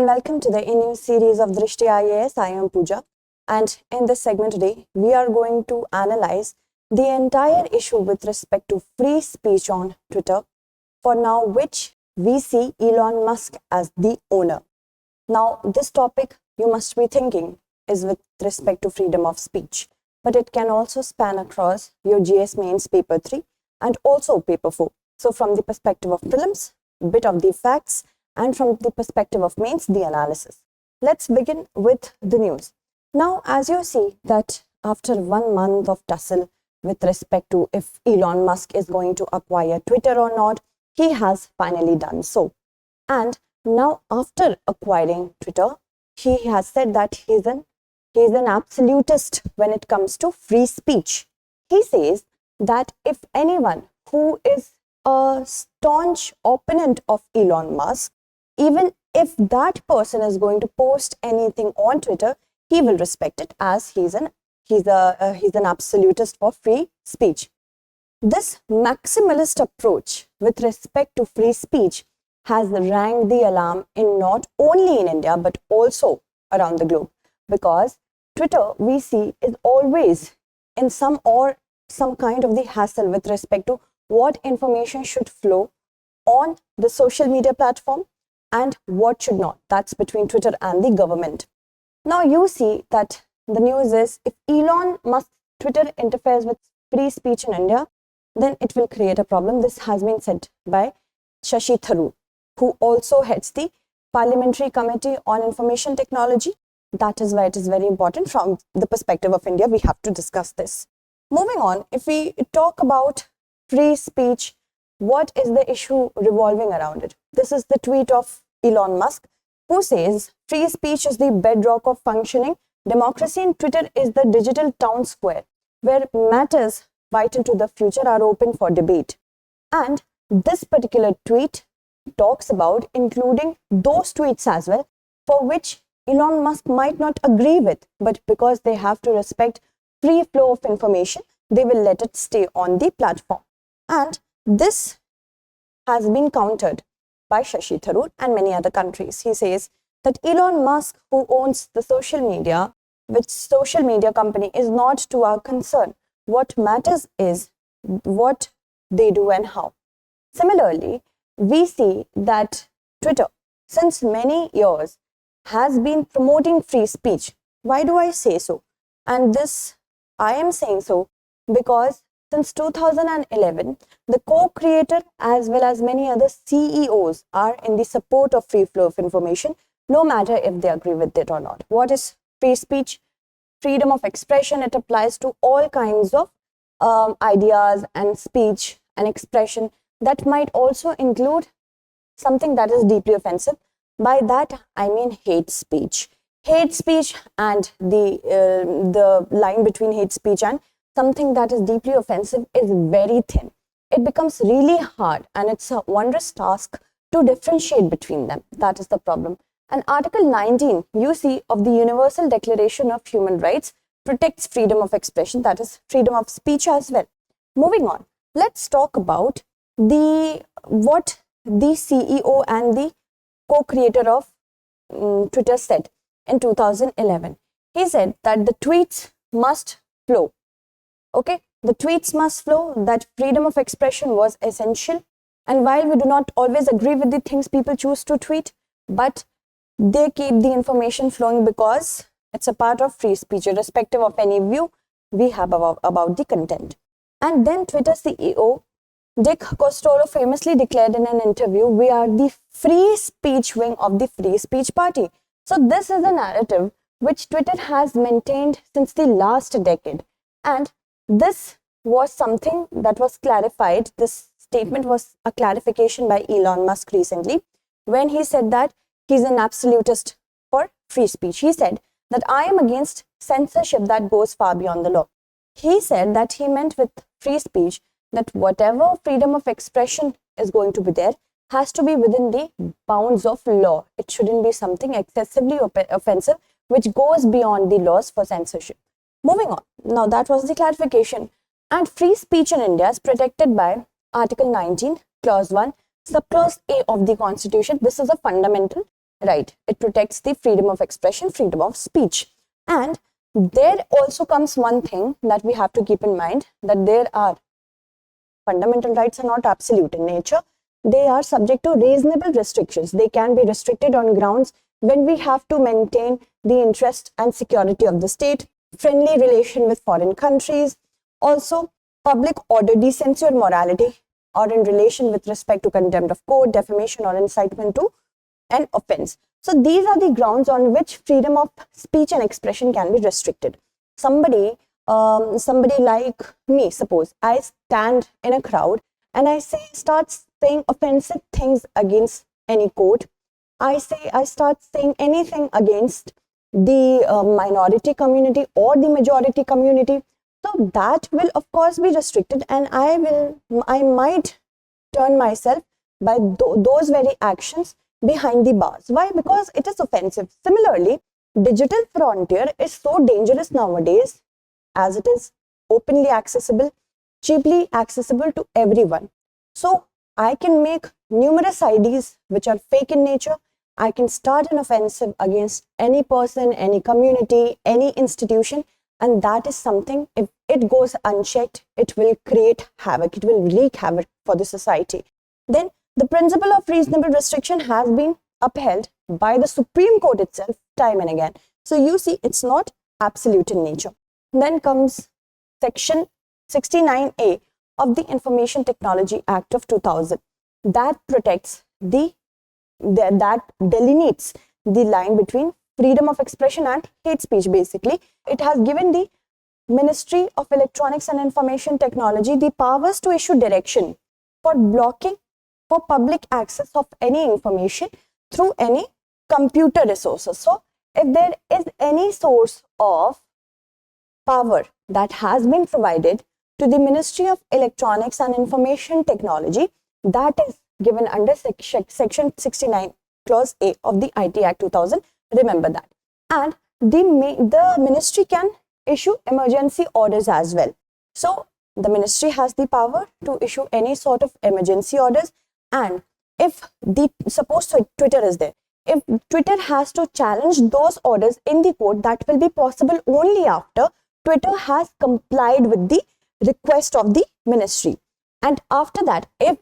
welcome to the new series of Drishti IAS. I am Pooja, and in this segment today, we are going to analyze the entire issue with respect to free speech on Twitter, for now which we see Elon Musk as the owner. Now, this topic you must be thinking is with respect to freedom of speech, but it can also span across your GS Mains Paper 3 and also Paper 4. So from the perspective of prelims, bit of the facts, and from the perspective of mains, the analysis. Let's begin with the news. Now, as you see that after 1 month of tussle with respect to if Elon Musk is going to acquire Twitter or not, he has finally done so. And now after acquiring Twitter, he has said that he's an absolutist when it comes to free speech. He says that if anyone who is a staunch opponent of Elon Musk, even if that person is going to post anything on Twitter, he will respect it as he's an absolutist for free speech. This maximalist approach with respect to free speech has rang the alarm in not only in India but also around the globe, because Twitter we see is always in some kind of the hassle with respect to what information should flow on the social media platform and what should not. That's between Twitter and the government. Now you see that the news is if Elon Musk Twitter interferes with free speech in India, then it will create a problem. This has been said by Shashi Tharoor, who also heads the Parliamentary Committee on Information Technology. That is why it is very important from the perspective of India. We have to discuss this. Moving on, if we talk about free speech, what is the issue revolving around it? This is the tweet of Elon Musk, who says free speech is the bedrock of functioning democracy, and Twitter is the digital town square where matters vital to the future are open for debate. And this particular tweet talks about including those tweets as well for which Elon Musk might not agree with, but because they have to respect free flow of information, they will let it stay on the platform. And this has been countered by Shashi Tharoor and many other countries. He says that Elon Musk, who owns the social media, which social media company, is not to our concern. What matters is what they do and how. Similarly, we see that Twitter, since many years, has been promoting free speech. Why do I say so? And this, I am saying so because since 2011, the co-creator as well as many other CEOs are in the support of free flow of information, no matter if they agree with it or not. What is free speech? Freedom of expression. It applies to all kinds of ideas and speech and expression. That might also include something that is deeply offensive. By that, I mean hate speech. Hate speech and the line between hate speech and something that is deeply offensive is very thin. It becomes really hard and it's a wondrous task to differentiate between them. That is the problem. And Article 19, you see, of the Universal Declaration of Human Rights protects freedom of expression, that is freedom of speech as well. Moving on, let's talk about what the CEO and the co-creator of Twitter said in 2011. He said that the tweets must flow. Okay, the tweets must flow, that freedom of expression was essential. And while we do not always agree with the things people choose to tweet, but they keep the information flowing because it's a part of free speech, irrespective of any view we have about the content. And then Twitter CEO Dick Costolo famously declared in an interview, "We are the free speech wing of the Free Speech Party." So this is a narrative which Twitter has maintained since the last decade. And this was something that was clarified. This statement was a clarification by Elon Musk recently when he said that he's an absolutist for free speech. He said that I am against censorship that goes far beyond the law. He said that he meant with free speech that whatever freedom of expression is going to be there has to be within the bounds of law. It shouldn't be something excessively offensive which goes beyond the laws for censorship. Moving on. Now that was the clarification. And free speech in India is protected by Article 19, Clause 1, Subclause A of the Constitution. This is a fundamental right? It protects the freedom of expression, freedom of speech. And there also comes one thing that we have to keep in mind, that there are fundamental rights are not absolute in nature. They are subject to reasonable restrictions. They can be restricted on grounds when we have to maintain the interest and security of the state, friendly relation with foreign countries, also public order, decency or morality, or in relation with respect to contempt of court, defamation or incitement to an offense. So these are the grounds on which freedom of speech and expression can be restricted. Somebody like me, suppose I stand in a crowd and I start saying offensive things against any court. I start saying anything against the minority community or the majority community. So that will of course be restricted, and I might turn myself by those very actions behind the bars. Why? Because it is offensive. Similarly, digital frontier is so dangerous nowadays, as it is openly accessible, cheaply accessible to everyone. So I can make numerous IDs which are fake in nature. I can start an offensive against any person, any community, any institution, and that is something, if it goes unchecked, it will create havoc, it will wreak havoc for the society. Then the principle of reasonable restriction has been upheld by the Supreme Court itself time and again. So you see, it's not absolute in nature. Then comes section 69A of the Information Technology Act of 2000 that protects that delineates the line between freedom of expression and hate speech. Basically, it has given the Ministry of Electronics and Information Technology the powers to issue direction for blocking for public access of any information through any computer resources. So if there is any source of power that has been provided to the Ministry of Electronics and Information Technology, that is given under section 69 clause A of the IT Act 2000. Remember that. And the ministry can issue emergency orders as well. So the ministry has the power to issue any sort of emergency orders, and if suppose Twitter is there, if Twitter has to challenge those orders in the court, that will be possible only after Twitter has complied with the request of the ministry. And after that, if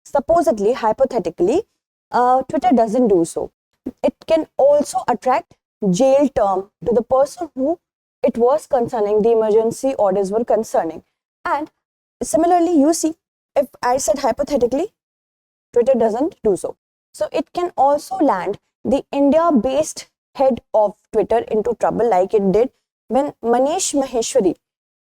supposedly, hypothetically, Twitter doesn't do so, it can also attract jail term to the person who it was concerning, the emergency orders were concerning. And similarly, you see, if I said hypothetically, Twitter doesn't do so, so it can also land the India-based head of Twitter into trouble, like it did when Manish Maheshwari,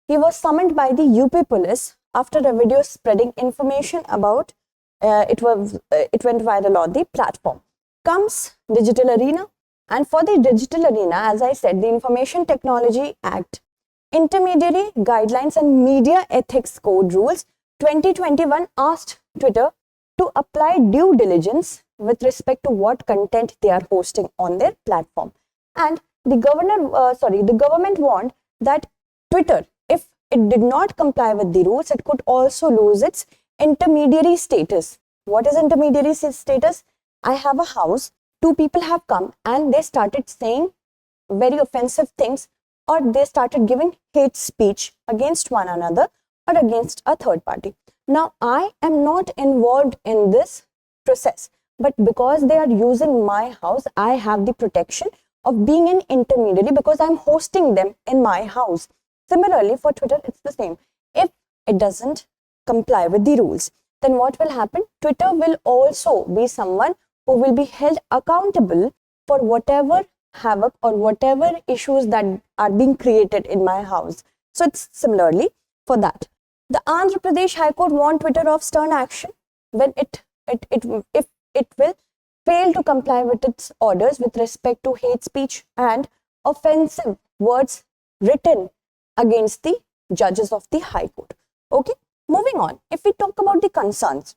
he was summoned by the UP police after a video spreading information about it went viral on the platform. Comes digital arena, and for the digital arena, as I said, the Information Technology Act, Intermediary Guidelines and Media Ethics Code Rules 2021 asked Twitter to apply due diligence with respect to what content they are posting on their platform. And the government warned that Twitter, if it did not comply with the rules, it could also lose its intermediary status. What is intermediary status? I have a house, two people have come and they started saying very offensive things, or they started giving hate speech against one another or against a third party. Now, I am not involved in this process, but because they are using my house, I have the protection of being an intermediary because I'm hosting them in my house. Similarly, for Twitter, it's the same. If it doesn't comply with the rules, then what will happen? Twitter will also be someone who will be held accountable for whatever havoc or whatever issues that are being created in my house. So it's similarly for that. The Andhra Pradesh High Court warned Twitter of stern action when if it will fail to comply with its orders with respect to hate speech and offensive words written against the judges of the High Court. Okay, moving on. If we talk about the concerns,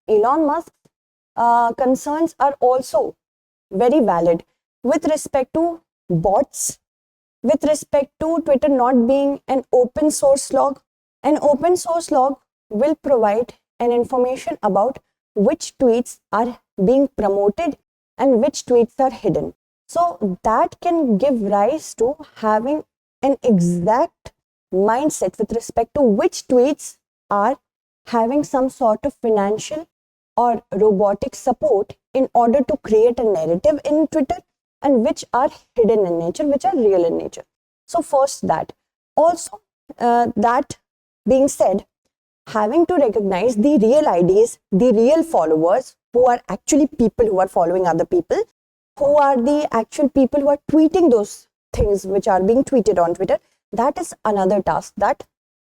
Elon Musk's concerns are also very valid with respect to bots, with respect to Twitter not being an open source log. An open source log will provide an information about which tweets are being promoted and which tweets are hidden. So that can give rise to having an exact mindset with respect to which tweets are having some sort of financial or robotic support in order to create a narrative in Twitter, and which are hidden in nature, which are real in nature. So first that. Also, that being said, having to recognize the real IDs, the real followers, who are actually people who are following other people, who are the actual people who are tweeting those things which are being tweeted on Twitter, that is another task that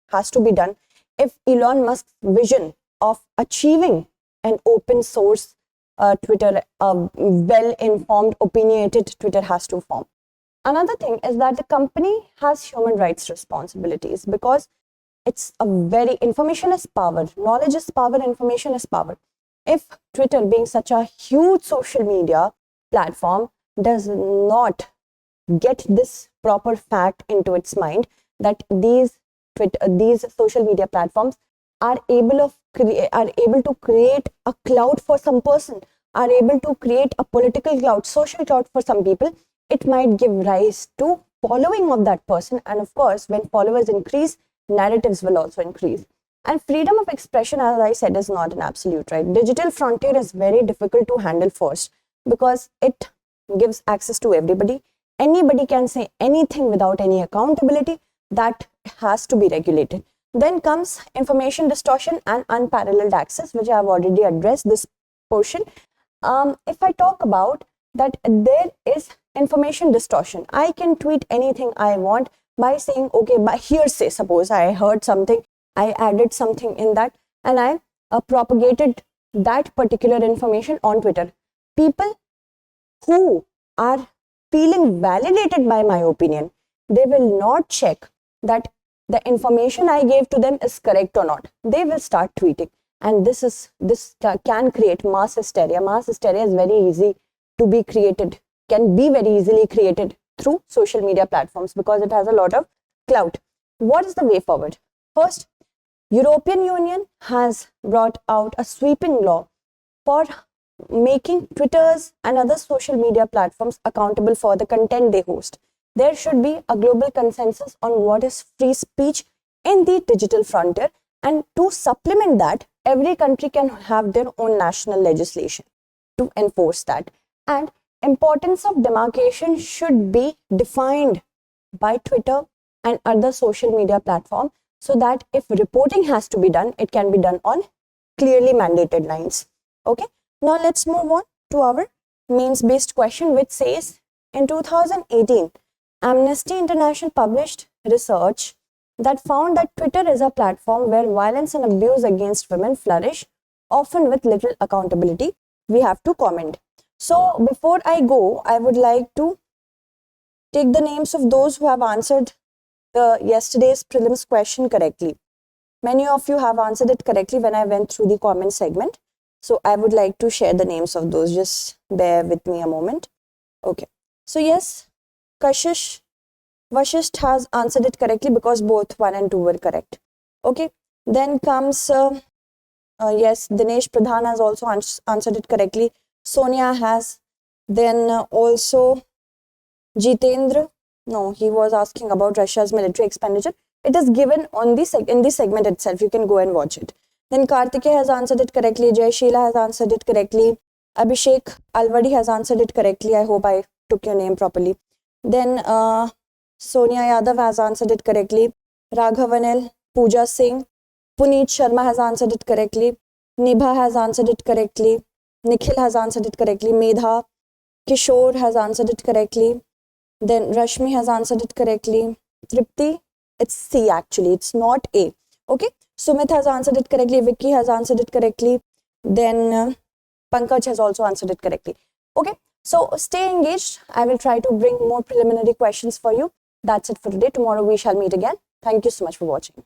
has to be done if Elon Musk's vision of achieving an open source Twitter, well-informed, opinionated Twitter has to form. Another thing is that the company has human rights responsibilities, because it's a very, information is power, knowledge is power, information is power. If Twitter, being such a huge social media platform, does not get this proper fact into its mind that these social media platforms are able to create a cloud for some person, are able to create a political cloud, social cloud for some people, it might give rise to following of that person. And of course, when followers increase, narratives will also increase. And freedom of expression, as I said, is not an absolute right. Digital frontier is very difficult to handle first, because it gives access to everybody. Anybody can say anything without any accountability. That has to be regulated. Then comes information distortion and unparalleled access, which I have already addressed this portion. If I talk about that, there is information distortion. I can tweet anything I want by saying, okay, by hearsay, suppose I heard something, I added something in that, and I propagated that particular information on Twitter. People who are feeling validated by my opinion, they will not check that the information I gave to them is correct or not. They will start tweeting, and this can create mass hysteria. Mass hysteria is very easy to be created, can be very easily created through social media platforms, because it has a lot of clout. What is the way forward? First, European Union has brought out a sweeping law for making Twitters and other social media platforms accountable for the content they host. There should be a global consensus on what is free speech in the digital frontier, and to supplement that, every country can have their own national legislation to enforce that. And importance of demarcation should be defined by Twitter and other social media platforms, so that if reporting has to be done, it can be done on clearly mandated lines. Okay, now let's move on to our means-based question, which says, in 2018, Amnesty International published research that found that Twitter is a platform where violence and abuse against women flourish, often with little accountability. We have to comment. So before I go, I would like to take the names of those who have answered the yesterday's prelims question correctly. Many of you have answered it correctly when I went through the comment segment. So I would like to share the names of those. Just bear with me a moment. Okay. So yes, Kashish Vashisht has answered it correctly, because both 1 and 2 were correct. Okay. Then comes, yes, Dinesh Pradhan has also answered it correctly. Sonia has. Then also Jitendra. No, he was asking about Russia's military expenditure. It is given on in the segment itself. You can go and watch it. Then Kartike has answered it correctly. Jay Sheila has answered it correctly. Abhishek Alwadi has answered it correctly. I hope I took your name properly. Then Sonia Yadav has answered it correctly. Raghavanel, Pooja Singh, Puneet Sharma has answered it correctly. Nibha has answered it correctly. Nikhil has answered it correctly. Medha, Kishore has answered it correctly. Then Rashmi has answered it correctly. Tripti, it's C actually, it's not A. Okay, Sumit has answered it correctly. Vicky has answered it correctly. Then Pankaj has also answered it correctly. Okay, so stay engaged. I will try to bring more preliminary questions for you. That's it for today. Tomorrow we shall meet again. Thank you so much for watching.